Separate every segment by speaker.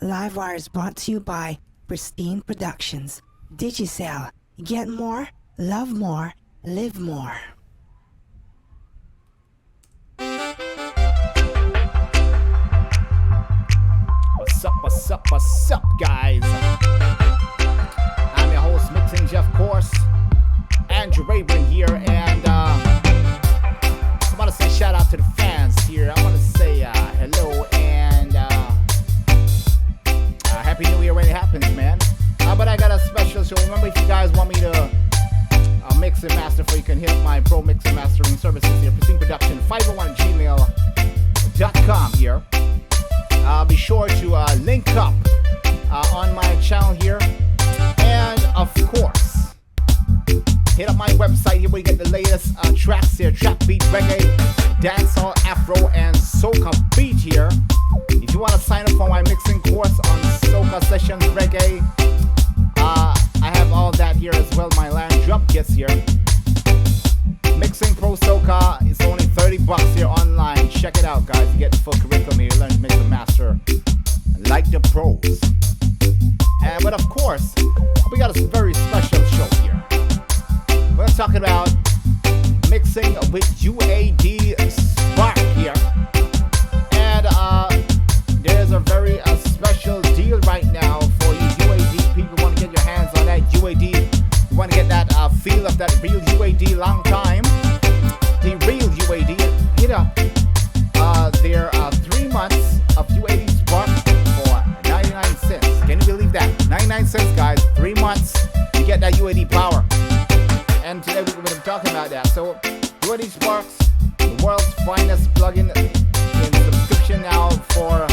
Speaker 1: Livewire is brought to you by Pristine Productions. Digicel. Get more, love more, live more.
Speaker 2: What's up, guys? I'm your host, Mixing Jeff Course. Andrew Rayburn here, and I want to say shout out to the fans here. I want to say hello and Happy New Year when it happens, man. But I got a special show. Remember, if you guys want me to mix and master for you, can hit up my pro mix and mastering services here. Pristine Production 501gmail.com here. Be sure to link up on my channel here, and of course hit up my website here where you get the latest tracks here: trap beat, reggae, dancehall, afro, and soca beat here. If you want to sign up for my mixing course on soca sessions, reggae, I have all that here as well. My land drum kits here. Mixing Pro Soca is only $30 here online. Check it out, guys. You get the full curriculum here. You learn to mix and master like the pros. But of course, we got a very special show here. We're talking about mixing with UAD Spark here. And there's a very special deal right now for you UAD people who want to get your hands on that UAD. You want to get that feel of that real UAD long time. The real UAD, hit up their 3 months of UAD Spark for 99 cents. Can you believe that? 99 cents, guys. 3 months, you get that UAD power. And today we're going to be talking about that. So, UAD Sparks, the world's finest plugin in subscription now for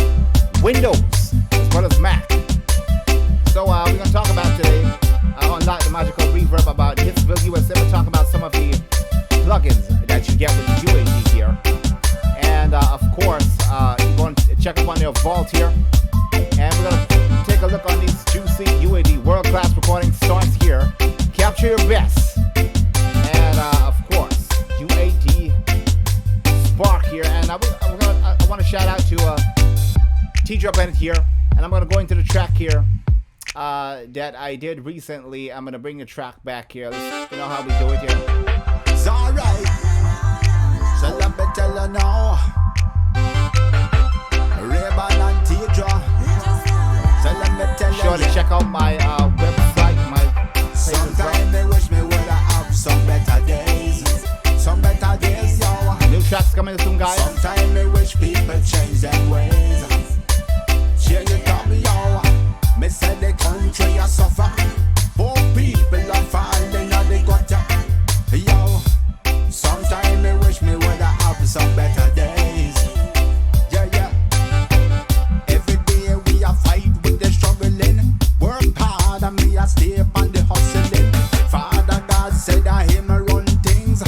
Speaker 2: Windows as well as Mac. So, we're going to talk about today on Light the Magical Reverb about Hitsville USA. We'll talk about some of the plugins that you get with the UAD here. And of course, you're going to check up on their vault here. And we're going to take a look on these juicy UAD world-class recording starts here. Capture your best. And of course, UAD Spark here. And I want to shout out to T-Drop Bennett here. And I'm going to go into the track here that I did recently. I'm going to bring the track back here. You know how we do it here.
Speaker 3: It's alright. So let me tell you now. Ray-Ban and T-Drop. So let me tell you.
Speaker 2: Sure to check out my website, my
Speaker 3: sometimes they wish me would have some better days. Some better days, yo.
Speaker 2: New tracks coming soon, guys.
Speaker 3: Sometimes they wish people change their ways. Change it up, yo. Me say the country a suffer. Poor people are falling on the gutter. Yo, sometimes me wish me would have some better days. Yeah, yeah. Every day we are fight with the struggling. Work hard and me a stay on the hustling. Father God said I him run things.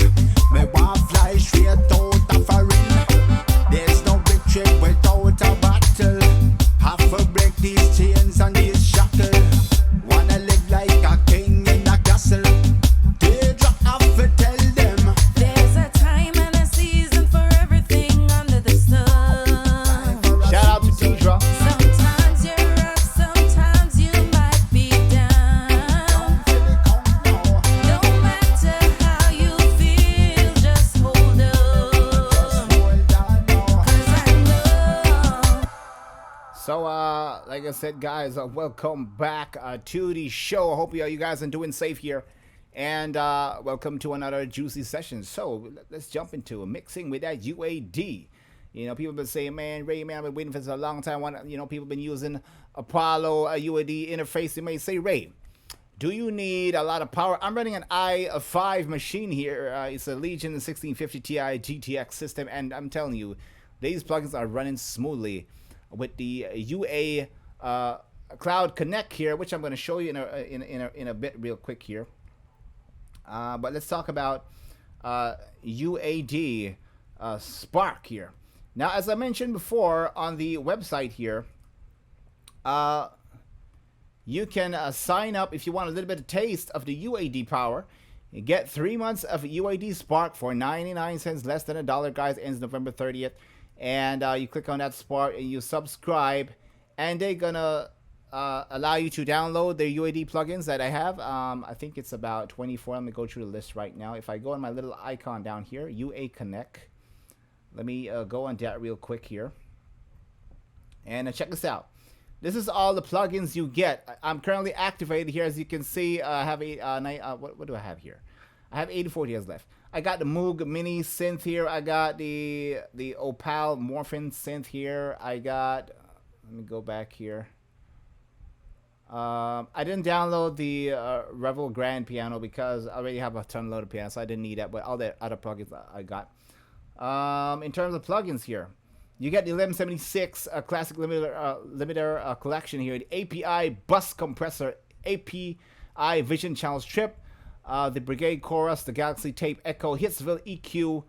Speaker 3: Me want fly straight out of a ring. There's no victory without a battle. Have to break these chains and these shackles. Wanna live like a king in a castle. They drop off to tell them.
Speaker 4: There's a time and a season for everything under the sun.
Speaker 2: Shout out to T-Drop.
Speaker 4: Sometimes you're up, sometimes you might be down. No matter how you feel, just hold on. 'Cause I know.
Speaker 2: So, like I said, guys, welcome back to the show. I hope you guys are doing safe here. And welcome to another juicy session. So, let's jump into mixing with that UAD. You know, people have been saying, man, Ray, man, I've been waiting for this a long time. You know, people have been using Apollo, a UAD interface. They may say, Ray, do you need a lot of power? I'm running an i5 machine here. It's a Legion 1650 Ti GTX system. And I'm telling you, these plugins are running smoothly with the UA Cloud Connect here, which I'm going to show you in a bit real quick here. But let's talk about UAD Spark here. Now, as I mentioned before on the website here, you can sign up if you want a little bit of taste of the UAD power. You get 3 months of UAD Spark for 99 cents, less than $1, guys. Ends November 30th. And you click on that Spark and you subscribe. and they're gonna allow you to download the UAD plugins that I have. I think it's about 24. Let me go through the list right now. If I go on my little icon down here, UA Connect. Let me go on that real quick here. And check this out. This is all the plugins you get. I'm currently activated here. As you can see, I have what do I have here? I have 84 days left. I got the Moog Mini synth here. I got the Opal Morphin synth here. I got, let me go back here. I didn't download the Revel Grand piano because I already have a ton load of piano, so I didn't need that. But all the other plugins I got. In terms of plugins here, you get the 1176 classic limiter collection here. The API bus compressor, API Vision Channel Strip, the Brigade Chorus, the Galaxy Tape Echo, Hitsville EQ,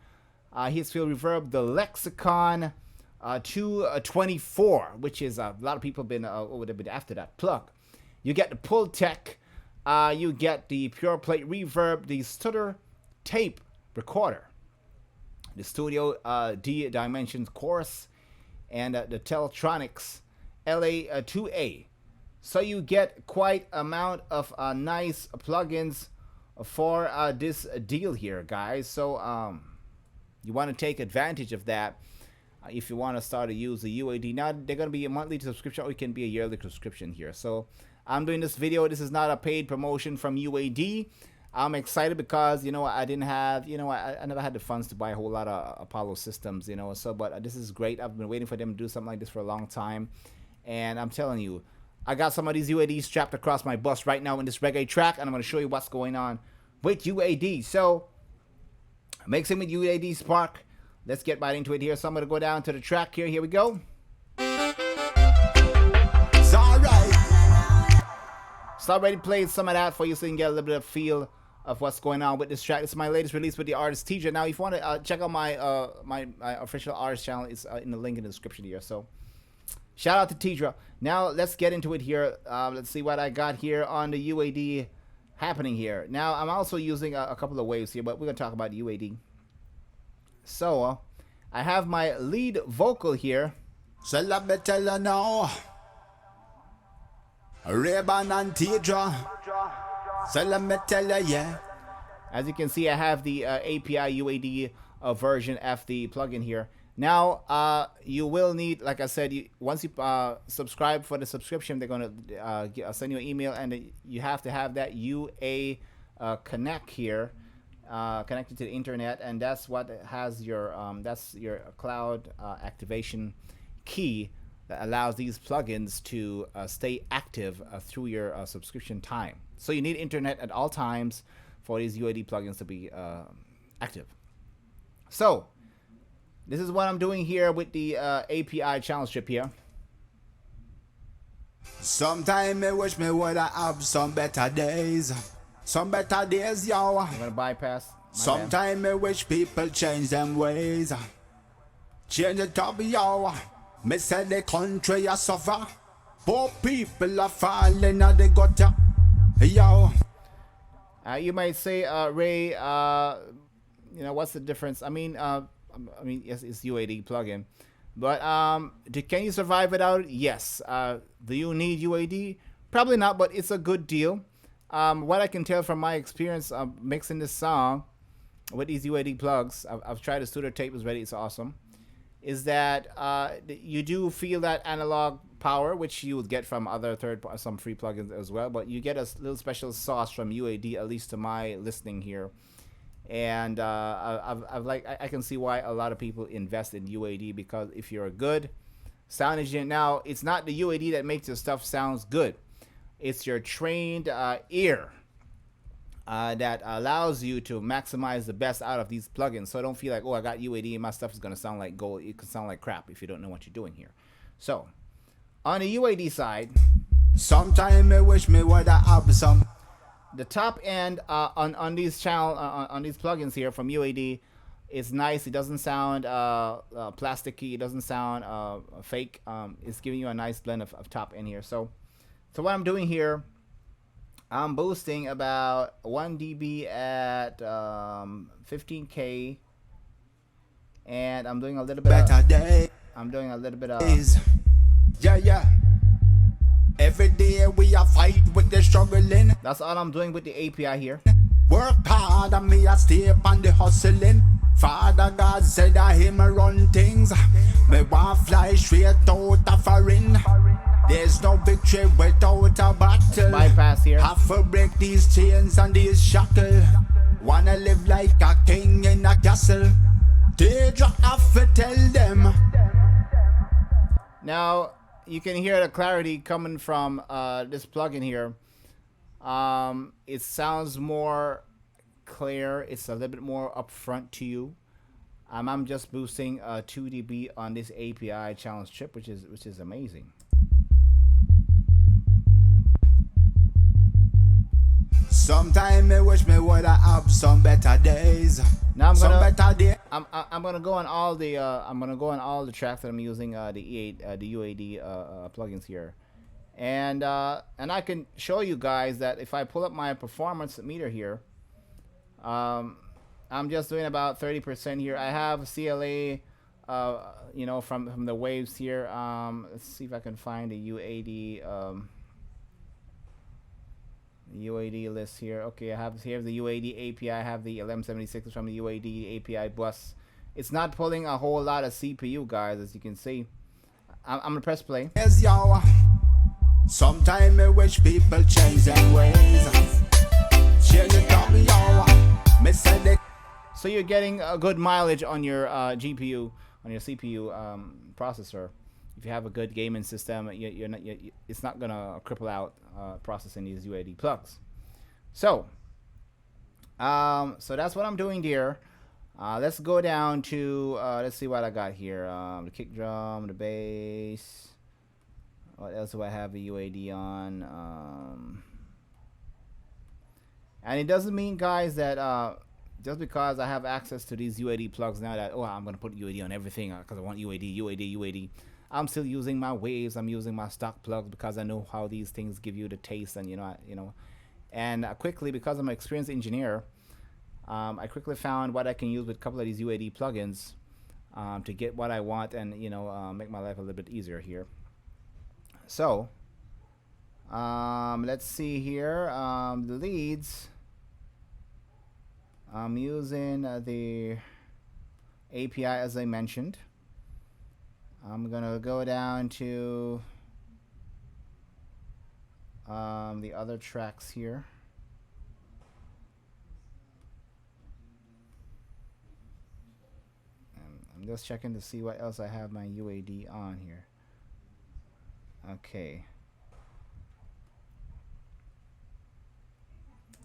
Speaker 2: Hitsville Reverb, the Lexicon 224, which is a lot of people have been after that plug. You get the Pull Tech, you get the Pure Plate Reverb, the Stutter Tape Recorder, the Studio D Dimensions Chorus, and the Teltronics LA2A. So you get quite amount of nice plugins for this deal here, guys. So you want to take advantage of that if you want to start to use the UAD. Now they're going to be a monthly subscription, or it can be a yearly subscription here. So I'm doing this video. This is not a paid promotion from UAD. I'm excited because, you know, I didn't have, you know, I never had the funds to buy a whole lot of Apollo systems, you know. So, but this is great. I've been waiting for them to do something like this for a long time. And I'm telling you, I got some of these UADs strapped across my bus right now in this reggae track, and I'm going to show you what's going on with UAD. So, mixing with UAD Spark. Let's get right into it here. So I'm going to go down to the track here. Here we go.
Speaker 3: It's alright.
Speaker 2: So I already played some of that for you so you can get a little bit of feel of what's going on with this track. This is my latest release with the artist Tidra. Now, if you want to check out my my official artist channel, it's in the link in the description here. So shout out to Tidra. Now let's get into it here. Let's see what I got here on the UAD happening here. Now I'm also using a couple of waves here, but we're gonna talk about UAD. So I have my lead vocal here.
Speaker 3: So let me tell you now, Ray-Ban and Tidra. So let me tell you, yeah.
Speaker 2: As you can see, I have the API UAD version F, the plugin here. Now, you will need, like I said, once you subscribe for the subscription, they're going to send you an email, and you have to have that UA Connect here, connected to the internet, and that's what has your that's your cloud activation key that allows these plugins to stay active through your subscription time. So you need internet at all times for these UAD plugins to be active. So this is what I'm doing here with the API channel strip here.
Speaker 3: Sometime I wish me would have some better days. Some better days, yo.
Speaker 2: I'm gonna bypass.
Speaker 3: Sometime I wish people change them ways. Change it up, yo. Me say the country a suffer. Poor people are falling out the gutter. Yo.
Speaker 2: You might say, Ray, you know, what's the difference? I mean, yes, it's UAD plugin, but can you survive without it? Yes. Do you need UAD? Probably not, but it's a good deal. What I can tell from my experience of mixing this song with these UAD plugs, I've tried the Studio Tape, is ready, it's awesome, is that you do feel that analog power, which you would get from other some free plugins as well, but you get a little special sauce from UAD, at least to my listening here. And I can see why a lot of people invest in UAD, because if you're a good sound engineer, now it's not the UAD that makes your stuff sounds good. It's your trained ear that allows you to maximize the best out of these plugins. So don't feel like, oh, I got UAD and my stuff is gonna sound like gold. It can sound like crap if you don't know what you're doing here. So on the UAD side,
Speaker 3: sometime I wish me would have some.
Speaker 2: The top end on these on these plugins here from UAD is nice. It doesn't sound plasticky. It doesn't sound fake. It's giving you a nice blend of top end here. So what I'm doing here, I'm boosting about 1 dB at 15K, and I'm doing a little bit.
Speaker 3: Better day.
Speaker 2: I'm doing a little bit of.
Speaker 3: Yeah, yeah. youth they struggling.
Speaker 2: That's all I'm doing with the API here.
Speaker 3: Work hard and me a stay up on the hustling. Father God said that him a run things. Me want fly straight out of foreign. There's no victory without a battle.
Speaker 2: Bypass here.
Speaker 3: Have to break these chains and these shackles. Wanna live like a king in a castle. Teardrop have to tell them.
Speaker 2: Now you can hear the clarity coming from this plugin here. It sounds more clear. It's a little bit more upfront to you. I'm just boosting 2 dB on this API challenge chip, which is amazing.
Speaker 3: Sometime I wish me woulda have some better days.
Speaker 2: Now
Speaker 3: Some better day.
Speaker 2: I'm gonna go on all the tracks that I'm using the UAD plugins here, and I can show you guys that if I pull up my performance meter here, I'm just doing about 30% here. I have CLA, you know, from the waves here. Let's see if I can find the UAD list here. Okay, I have here the UAD API. I have the 1176 from the UAD API bus. It's not pulling a whole lot of CPU, guys, as you can see. I'm gonna press play.
Speaker 3: Yes, yo. Sometime I wish people change their ways. Change it up, yo. Me say they
Speaker 2: So you're getting a good mileage on your GPU, on your CPU processor. If you have a good gaming system, it's not gonna cripple out processing these UAD plugs. So that's what I'm doing here. Let's go down to let's see what I got here. The kick drum, the bass. What else do I have the UAD on? And it doesn't mean, guys, that just because I have access to these UAD plugs now that I'm gonna put UAD on everything because I want UAD. I'm still using my waves. I'm using my stock plugs because I know how these things give you the taste, and and quickly, because I'm an experienced engineer, I quickly found what I can use with a couple of these UAD plugins to get what I want and make my life a little bit easier here. So let's see here, the leads. I'm using the API as I mentioned. I'm gonna go down to the other tracks here. I'm just checking to see what else I have my UAD on here. Okay.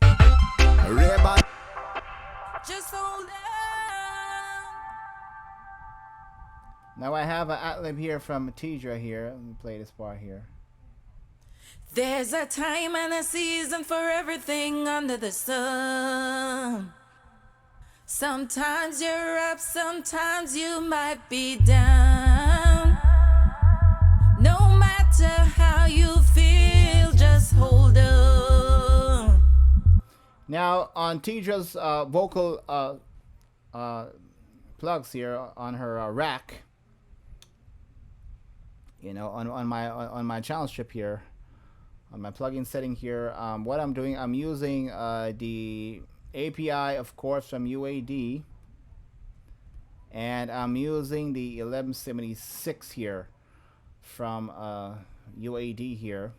Speaker 3: Ray-Ban.
Speaker 4: Just hold on.
Speaker 2: Now I have an ad-lib here from Tidra here. Let me play this part here.
Speaker 4: There's a time and a season for everything under the sun. Sometimes you're up, sometimes you might be down. No matter how you feel, just hold on.
Speaker 2: Now on Tidra's vocal plugs here on her rack, on my challenge strip here, on my plugin setting here, what I'm doing, I'm using the API, of course, from UAD, and I'm using the 1176 here from UAD here.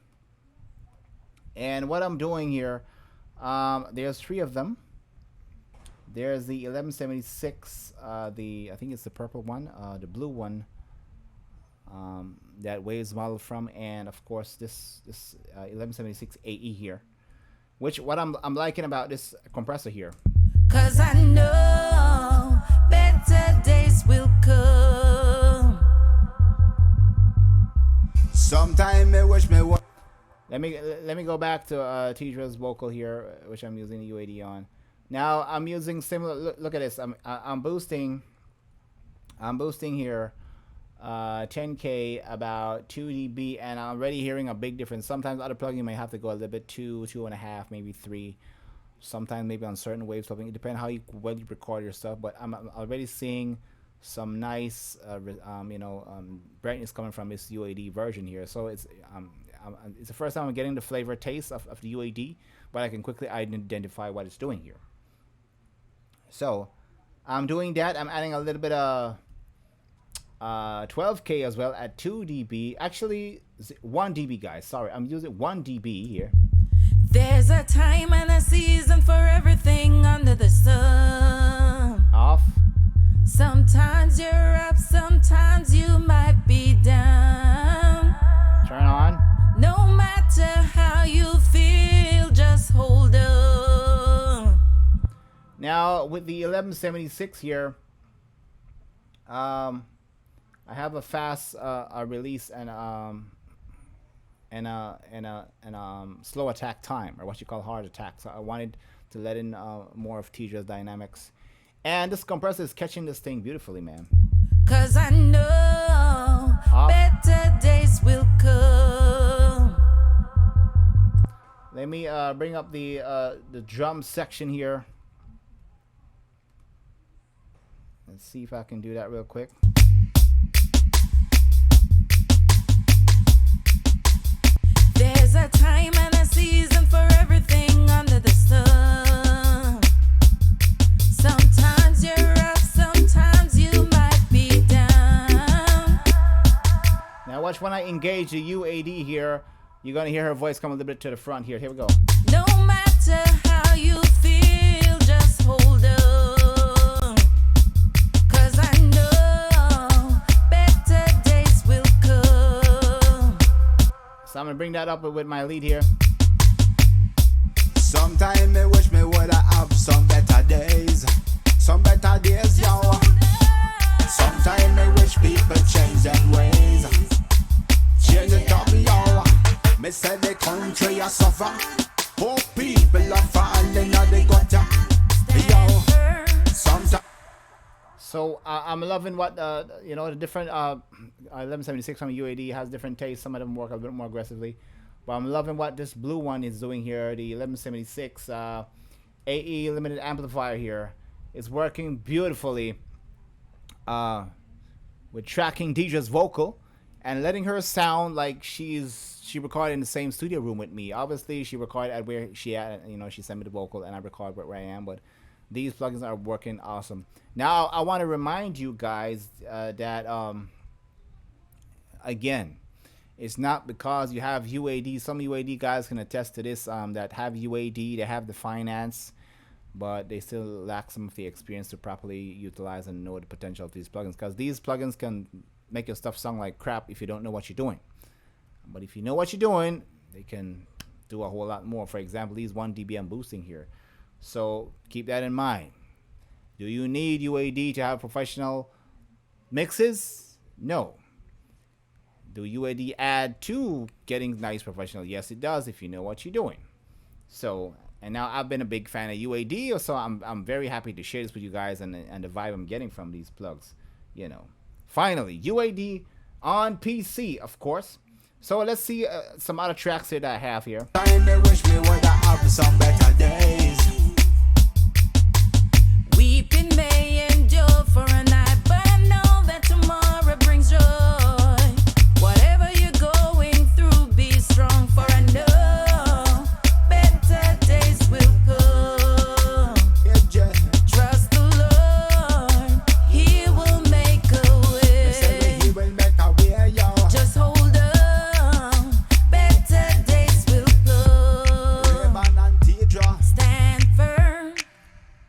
Speaker 2: And what I'm doing here, there's 3 of them. There's the 1176, I think it's the purple one, the blue one, that Waves model from, and of course this 1176 AE here, which what I'm liking about this compressor here.
Speaker 4: 'Cause I know better days will come.
Speaker 3: Sometime I wish me would.
Speaker 2: Let me go back to Tidra's vocal here, which I'm using the UAD on. Now I'm using similar. Look at this. I'm boosting here 10K about 2 dB, and I'm already hearing a big difference. Sometimes other plugin may have to go a little bit 2.5, maybe 3. Sometimes maybe on certain waves, something. It depends how well you record your stuff. But I'm already seeing some nice brightness coming from this UAD version here. So it's it's the first time I'm getting the flavor taste of the UAD, but I can quickly identify what it's doing here. So I'm doing that. I'm adding a little bit of 12K as well at 2 dB. Actually, 1 dB, guys. Sorry, I'm using 1 dB here.
Speaker 4: There's a time and a season for everything under the sun.
Speaker 2: Off.
Speaker 4: Sometimes you're up, sometimes you might be down.
Speaker 2: Turn on.
Speaker 4: No matter how you feel, just hold on.
Speaker 2: Now with the 1176 here, I have a fast release and slow attack time, or what you call hard attack. So I wanted to let in more of TJ's dynamics, and this compressor is catching this thing beautifully, man.
Speaker 4: 'Cause I know better days will come.
Speaker 2: Let me bring up the drum section here. Let's see if I can do that real quick.
Speaker 4: There's a time and a season for everything under the sun. Sometimes you're up, sometimes you might be down.
Speaker 2: Now watch when I engage the UAD here. You're gonna hear her voice come a little bit to the front here. Here we go.
Speaker 4: No matter how you feel, just hold on. 'Cause I know better days will come.
Speaker 2: So I'm gonna bring that up with my lead here.
Speaker 3: Sometime me wish me woulda have some better days. Some better days, yo. Sometimes me wish people change their ways. Change it up, yo. Me say the country a suffer. Poor people are falling on the gutter. Yo. Sometimes.
Speaker 2: So I'm loving what the different 1176 from UAD has different tastes. Some of them work a bit more aggressively, but I'm loving what this blue one is doing here. The 1176 AE limited amplifier here is working beautifully with tracking Deidre's vocal and letting her sound like she recorded in the same studio room with me. Obviously, she recorded at where she at. She sent me the vocal and I record where I am, but these plugins are working awesome. Now, I want to remind you guys that, again, it's not because you have UAD. Some UAD guys can attest to this, that have UAD, they have the finance, but they still lack some of the experience to properly utilize and know the potential of these plugins. Because these plugins can make your stuff sound like crap if you don't know what you're doing. But if you know what you're doing, they can do a whole lot more. For example, these 1 dBm boosting here. So keep that in mind. Do you need UAD to have professional mixes? No. Do UAD add to getting nice professional? Yes, it does if you know what you're doing. So, and now I've been a big fan of UAD, so I'm very happy to share this with you guys and the vibe I'm getting from these plugs. Finally, UAD on PC, of course. So let's see some other tracks here that I have here.
Speaker 3: Time me wish me woulda have some better days.
Speaker 4: Weeping may endure for a night, but I know that tomorrow brings joy. Whatever you're going through, be strong, for I know better days will come.
Speaker 3: Yeah.
Speaker 4: Trust the Lord, He will make a
Speaker 3: Me say
Speaker 4: way.
Speaker 3: He will make a way, yo.
Speaker 4: Just hold on, better days will come.
Speaker 3: Raymond and Tidra.
Speaker 4: Stand firm.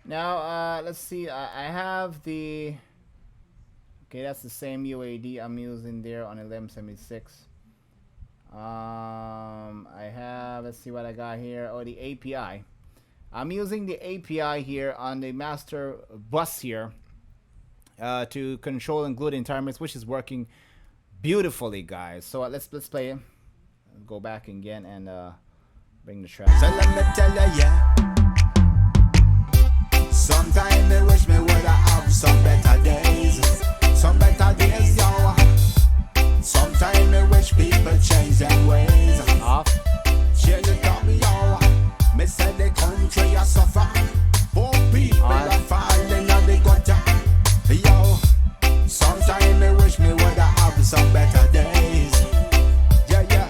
Speaker 2: Now, let's see. I have the... Okay, that's the same UAD I'm using there on 1176. I have... Let's see what I got here. Oh, the API. I'm using the API here on the master bus here to control and glue the entire mix, which is working beautifully, guys. So let's play it. Go back again and bring the track.
Speaker 3: So let me tell you, yeah. Sometimes me wish me woulda have some better days. Some better days, yo. Sometimes me wish people change their ways.
Speaker 2: Off.
Speaker 3: Change it up, yo. Me say the country a suffer. Poor people are falling on the gutter. Yo. Sometimes me wish me woulda have some better days. Yeah.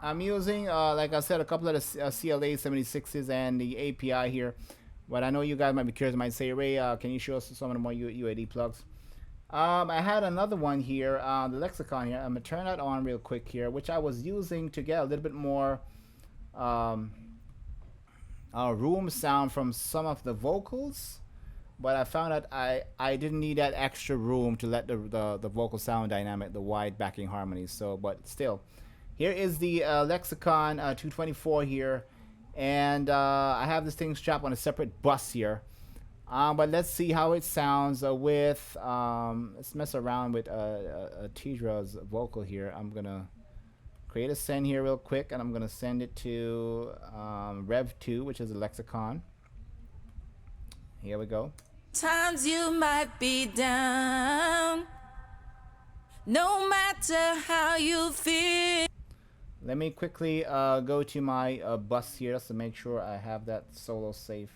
Speaker 2: I'm using, like I said, a couple of the CLA 76s and the API here. But I know you guys might be curious, might say, Ray, can you show us some of the more UAD plugs? I had another one here, the Lexicon here. I'm going to turn that on real quick here, which I was using to get a little bit more room sound from some of the vocals. But I found that I didn't need that extra room to let the vocal sound dynamic, the wide backing harmonies. So, but still, here is the Lexicon 224 here. And I have this thing strapped on a separate bus here. But let's see how it sounds with, let's mess around with Tidra's vocal here. I'm gonna create a send here real quick, and I'm gonna send it to Rev 2, which is a Lexicon. Here we go.
Speaker 4: Times you might be down, no matter how you feel.
Speaker 2: Let me quickly go to my bus here just to make sure I have that solo safe.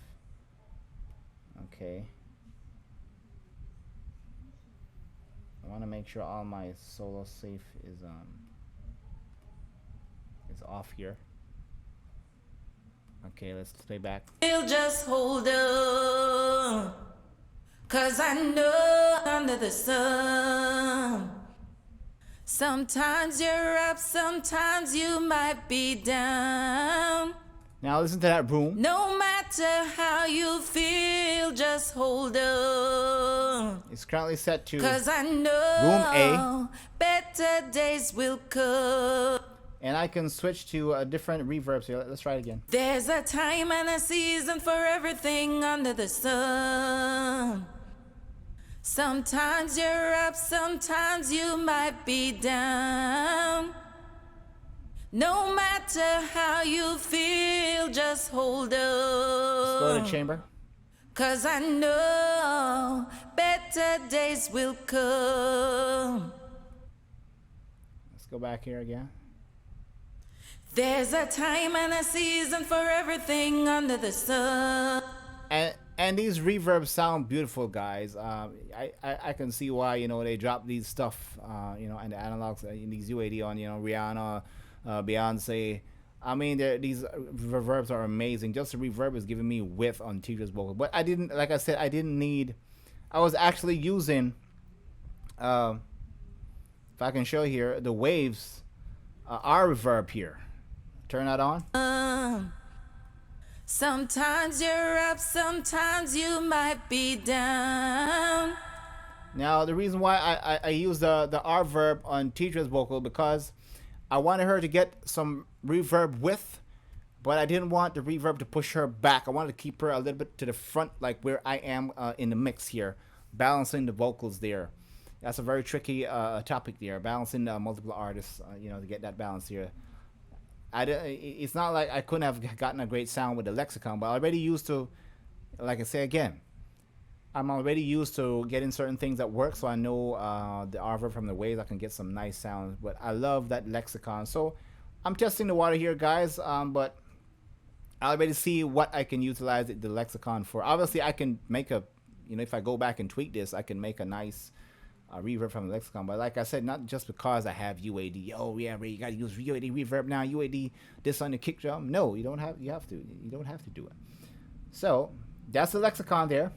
Speaker 2: Okay. I want to make sure all my solo safe is off here. Okay, let's play back.
Speaker 4: You'll just hold on, 'cause I know under the sun, sometimes you're up, sometimes you might be down.
Speaker 2: Now listen to that room.
Speaker 4: No matter how you feel, just hold on.
Speaker 2: It's currently set to
Speaker 4: 'Cause I know
Speaker 2: room A.
Speaker 4: better days will come.
Speaker 2: And I can switch to different reverbs here. Let's try it again.
Speaker 4: There's a time and a season for everything under the sun. Sometimes you're up, sometimes you might be down. No matter how you feel, just hold on.
Speaker 2: Let's go to the chamber.
Speaker 4: 'Cause I know better days will come.
Speaker 2: Let's go back here again.
Speaker 4: There's a time and a season for everything under the sun.
Speaker 2: And these reverbs sound beautiful, guys. I can see why, you know, they drop these stuff, you know, and the analogs in these UAD on, you know, Rihanna, Beyonce. I mean, these reverbs are amazing. Just the reverb is giving me width on Tidra's vocal. But I didn't, like I said, I didn't need. I was actually using, if I can show here, the Waves, our reverb here. Turn that on.
Speaker 4: Sometimes you're up, sometimes you might be down.
Speaker 2: Now, the reason why I use the R verb on Tidra's vocal, because I wanted her to get some reverb width, but I didn't want the reverb to push her back. I wanted to keep her a little bit to the front, like where I am in the mix here, balancing the vocals there. That's a very tricky topic there, balancing multiple artists, you know, to get that balance here. It's not like I couldn't have gotten a great sound with the Lexicon, but I'm already used to, like I say again, I'm already used to getting certain things that work, so I know the R verb from the Waves, I can get some nice sounds. But I love that Lexicon, so I'm testing the water here, guys. But I already see what I can utilize the Lexicon for. Obviously, I can make a, you know, if I go back and tweak this, I can make a nice reverb from the Lexicon. But like I said, not just because I have UAD. Oh yeah, Ray, you gotta use UAD reverb now. UAD this on the kick drum. No, you don't have. You don't have to do it. So that's the Lexicon there.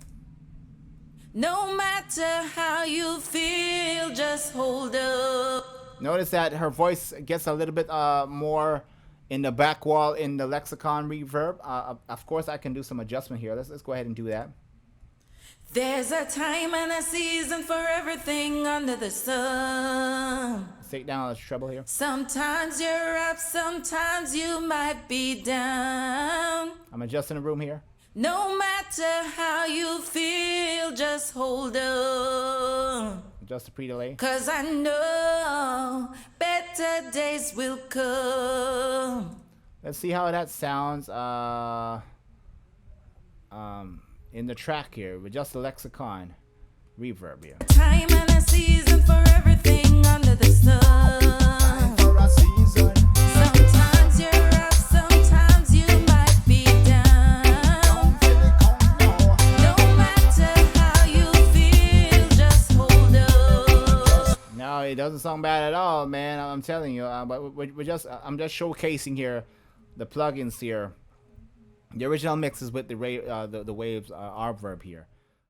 Speaker 4: No matter how you feel, just hold up.
Speaker 2: Notice that her voice gets a little bit more in the back wall in the Lexicon reverb. Of course, I can do some adjustment here. Let's go ahead and do that.
Speaker 4: There's a time and a season for everything under the sun.
Speaker 2: Let's take down the treble here.
Speaker 4: Sometimes you're up, sometimes you might be down.
Speaker 2: I'm adjusting the room here.
Speaker 4: No matter how you feel, just hold on.
Speaker 2: Adjust the pre-delay.
Speaker 4: 'Cause I know better days will come.
Speaker 2: Let's see how that sounds in the track here with just the Lexicon reverb here.
Speaker 4: Time and a season for everything under the sun.
Speaker 3: For a season,
Speaker 4: Sometimes you're up, sometimes you might be down. No matter how you feel, just hold on.
Speaker 2: Now it doesn't sound bad at all, man. I'm telling you. But we're just I'm just showcasing here the plugins here. The original mix is with the waves Reverb here.